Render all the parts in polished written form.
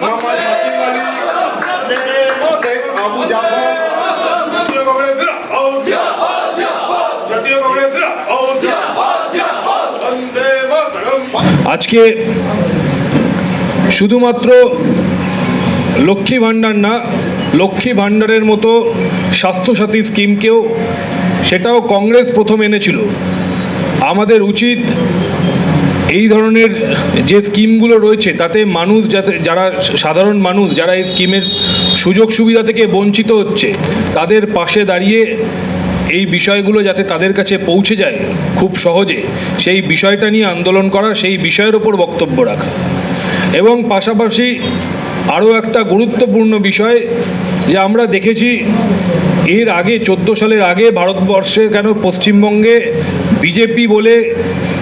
মোহাম্মদ হাকিম আলী, শেখ আবু জাফর, আজকে শুধুমাত্র লক্ষ্মী ভাণ্ডার না, লক্ষ্মী ভাণ্ডারের মতো স্বাস্থ্যসাথী স্কিমকেও সেটাও কংগ্রেস প্রথম এনেছিল। আমাদের উচিত এই ধরনের যে স্কিমগুলো রয়েছে তাতে মানুষ যারা সাধারণ মানুষ যারা এই স্কিমের সুযোগ সুবিধা থেকে বঞ্চিত হচ্ছে তাদের পাশে দাঁড়িয়ে এই বিষয়গুলো যাতে তাদের কাছে পৌঁছে যায় খুব সহজে, সেই বিষয়টা নিয়ে আন্দোলন করা, সেই বিষয়ের ওপর বক্তব্য রাখা। এবং পাশাপাশি আরও একটা গুরুত্বপূর্ণ বিষয় যে আমরা দেখেছি এর আগে 14 সালের আগে ভারতবর্ষে কেন পশ্চিমবঙ্গে বিজেপি বলে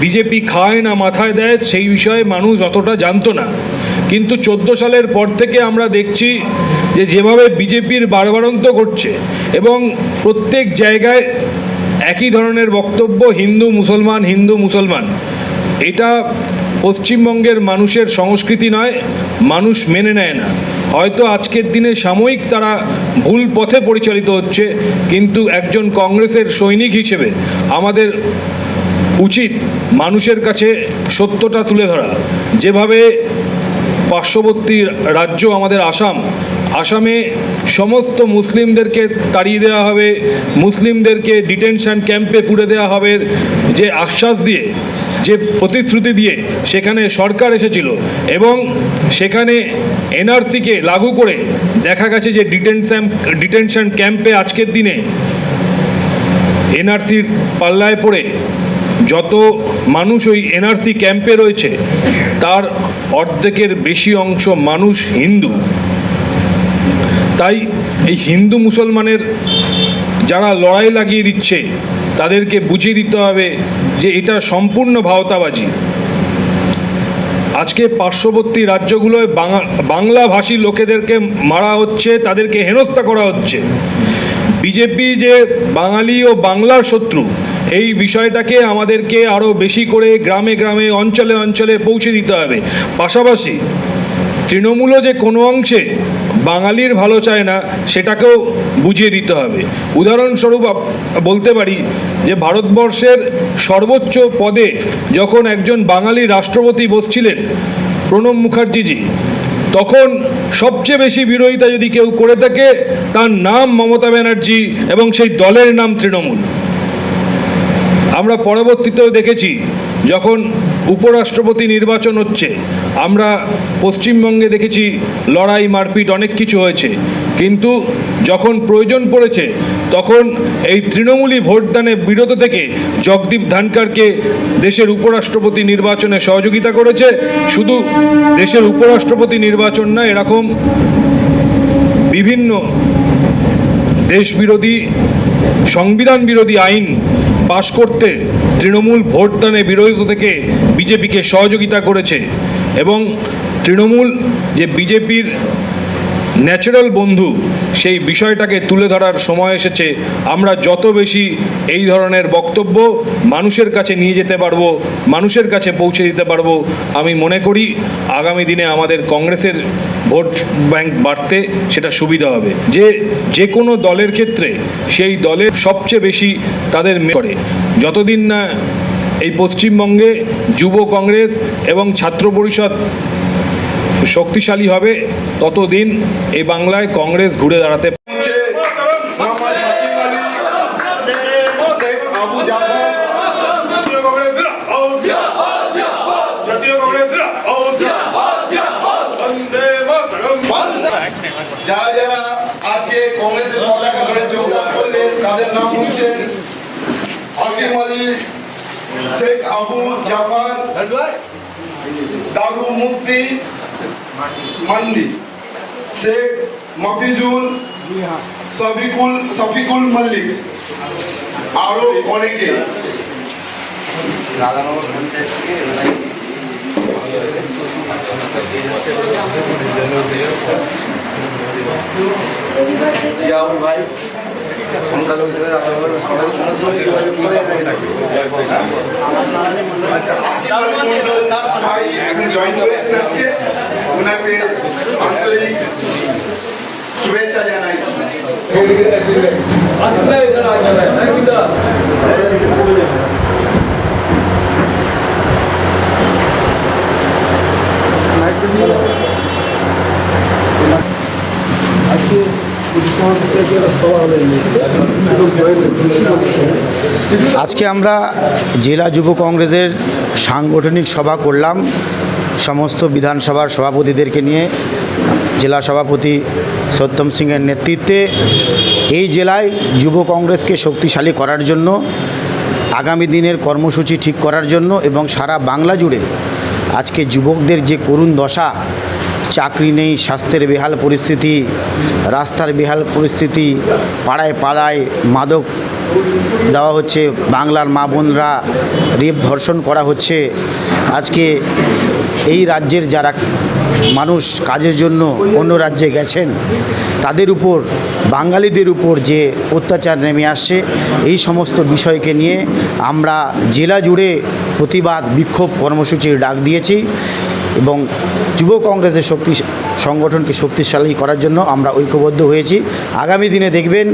বিজেপি খায় না মাথায় দেয় সেই বিষয়ে মানুষ অতটা জানতো না। কিন্তু 14 সালের পর থেকে আমরা দেখছি যে যেভাবে বিজেপির বাড়বাড়ন্ত করছে এবং প্রত্যেক জায়গায় একই ধরনের বক্তব্য, হিন্দু মুসলমান হিন্দু মুসলমান, এটা পশ্চিমবঙ্গের মানুষের সংস্কৃতি নয়, মানুষ মেনে নেয় না। হয়তো আজকের দিনে সাময়িক তারা ভুল পথে পরিচালিত হচ্ছে, কিন্তু একজন কংগ্রেসের সৈনিক হিসেবে আমাদের উচিত মানুষের কাছে সত্যটা তুলে ধরা। যেভাবে পার্শ্ববর্তী রাজ্য আমাদের আসামে সমস্ত মুসলিমদেরকে তাড়িয়ে দেওয়া হবে, মুসলিমদেরকে ডিটেনশন ক্যাম্পে পুরে দেওয়া হবে, যে আশ্বাস দিয়ে, যে প্রতিশ্রুতি দিয়ে সেখানে সরকার এসেছিল এবং সেখানে এনআরসিকে লাগু করে দেখা গেছে যে ডিটেনশন ক্যাম্পে আজকের দিনে এনআরসির পাল্লায় পড়ে যত মানুষ ওই এনআরসি ক্যাম্পে রয়েছে তার অর্ধেকের বেশি অংশ মানুষ হিন্দু। তাই এই হিন্দু মুসলমানের যারা লড়াই লাগিয়ে দিচ্ছে তাদেরকে বুঝিয়ে দিতে হবে যে এটা সম্পূর্ণ ভাওতাবাজি। আজকে পার্শ্ববর্তী রাজ্যগুলোয় বাংলাভাষী লোকেদেরকে মারা হচ্ছে, তাদেরকে হেনস্থা করা হচ্ছে। বিজেপি যে বাঙালি ও বাংলার শত্রু, এই বিষয়টাকে আমাদেরকে আরও বেশি করে গ্রামে গ্রামে অঞ্চলে অঞ্চলে পৌঁছে দিতে হবে। পাশাপাশি তৃণমূলও যে কোনো অংশে বাঙালির ভালো চায় না সেটাকেও বুঝিয়ে দিতে হবে। উদাহরণস্বরূপ বলতে পারি যে ভারতবর্ষের সর্বোচ্চ পদে যখন একজন বাঙালি রাষ্ট্রপতি বসছিলেন প্রণব মুখার্জিজি, তখন সবচেয়ে বেশি বিরোধিতা যদি কেউ করে থাকে তার নাম মমতা ব্যানার্জি এবং সেই দলের নাম তৃণমূল। আমরা পরবর্তীতেও দেখেছি যখন উপরাষ্ট্রপতি নির্বাচন হচ্ছে, আমরা পশ্চিমবঙ্গে দেখেছি লড়াই মারপিট অনেক কিছু হয়েছে, কিন্তু যখন প্রয়োজন পড়েছে তখন এই তৃণমূলই ভোটদানে বিরত থেকে জগদীপ ধনখড়কে দেশের উপরাষ্ট্রপতি নির্বাচনে সহযোগিতা করেছে। শুধু দেশের উপরাষ্ট্রপতি নির্বাচন না, এরকম বিভিন্ন দেশবিরোধী সংবিধান বিরোধী আইন পাশ করতে তৃণমূল ভোটদানে বিরোধিতা থেকে বিজেপিকে সহযোগিতা করেছে। এবং তৃণমূল যে বিজেপির ন্যাচারাল বন্ধু, সেই বিষয়টাকে তুলে ধরার সময় এসেছে। আমরা যত বেশি এই ধরনের বক্তব্য মানুষের কাছে নিয়ে যেতে পারবো, মানুষের কাছে পৌঁছে দিতে পারবো, আমি মনে করি আগামী দিনে আমাদের কংগ্রেসের ভোট ব্যাংক বাড়তে সেটা সুবিধা হবে। যে কোনো দলের ক্ষেত্রে সেই দলের সবচেয়ে বেশি তাদের করে, যতদিন না এই পশ্চিমবঙ্গে যুব কংগ্রেস এবং ছাত্র পরিষদ শক্তিশালী হবে ততদিন এই বাংলায় কংগ্রেস ঘুরে দাঁড়াতে মোহাম্মদ হাকিম আলী, শেখ আবু জাফর, যারা যারা আজকে কংগ্রেসের পতাকা ধরে যোগদান করলেন তাদের নাম হচ্ছে হাকিম আলী, শেখ আবু জাফর, দারু মুফতি মান্ডি, শেখ মফিজুল, শফিকুল মল্লিক, আরো অনেকে। জিয়াউল ভাই, আচ্ছা, ভাই এখন জয়েন করেছেন আজকে, ওনাকে আজকে আমরা জেলা যুব কংগ্রেসের সাংগঠনিক সভা করলাম সমস্ত বিধানসভার সভাপতিদেরকে নিয়ে। জেলা সভাপতি সত্যম সিংয়ের নেতৃত্বে এই জেলায় যুব কংগ্রেসকে শক্তিশালী করার জন্য, আগামী দিনের কর্মসূচি ঠিক করার জন্য এবং সারা বাংলা জুড়ে আজকে যুবকদের যে করুণ দশা, চাকরি নেই, স্বাস্থ্যের বেহাল পরিস্থিতি, রাস্তার বেহাল পরিস্থিতি, পাড়ায় পাড়ায় মাদক দেওয়া হচ্ছে, বাংলার মা বোনরা রেপ ধর্ষণ করা হচ্ছে। আজকে এই রাজ্যের যারা মানুষ কাজের জন্য অন্য রাজ্যে গেছেন তাদের উপর, বাঙালিদের উপর যে অত্যাচার নেমে আসছে, এই সমস্ত বিষয়কে নিয়ে আমরা জেলা জুড়ে প্রতিবাদ বিক্ষোভ কর্মসূচির ডাক দিয়েছি এবং যুব কংগ্রেসের সংগঠনকে শক্তিশালী করার জন্য আমরা ঐক্যবদ্ধ হয়েছি। আগামী দিনে দেখবেন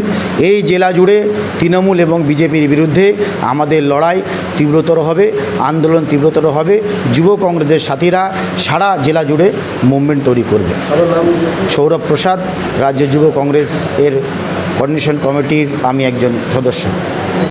এই জেলা জুড়ে তৃণমূল এবং বিজেপির বিরুদ্ধে আমাদের লড়াই তীব্রতর হবে, আন্দোলন তীব্রতর হবে। যুব কংগ্রেসের সাথীরা সারা জেলা জুড়ে মুভমেন্ট তৈরি করবে। সৌরভ প্রসাদ, রাজ্য যুব কংগ্রেস এর কোঅর্ডিনেশন কমিটির আমি একজন সদস্য।